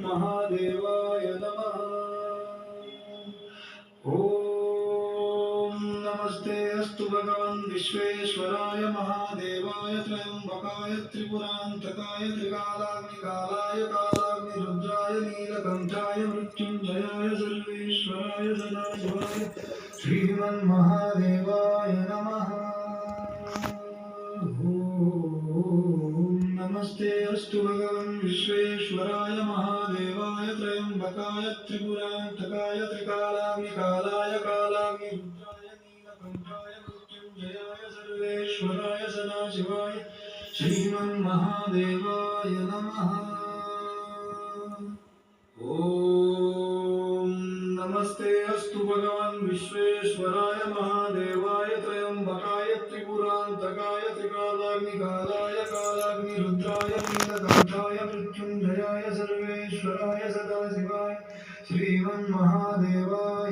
श्रीमन्महादेवाय नमः। ॐ नमस्ते अस्तु भगवन् विश्वेश्वराय महादेवाय त्र्यम्बकाय त्रिपुरान्तकाय त्रिकालाग्निकालाय कालाग्निरुद्राय नीलकण्ठाय मृत्युञ्जयाय सर्वेश्वराय सदाशिवाय श्रीमन्महादेवाय नमः। नमस्ते अस्तु भगवन् विश्वेश्वराय महादेवाय त्र्यम्बकाय त्रिपुरान्तकाय त्रिकालाग्निकालाय कालाग्निरुद्राय नीलकण्ठाय मृत्युञ्जयाय सर्वेश्वराय सदाशिवाय श्रीमन्महादेवाय नमः। ॐ नमस्ते अस्तु भगवन् विश्वेश्वराय महादेवाय त्र्यम्बकाय त्रिपुरान्तकाय त्रिकालाग्निकालाय कालाग्निरुद्राय नीलकण्ठाय मृत्युञ्जयाय सर्वेश्वराय सदाशिवाय श्रीमन्महादेवाय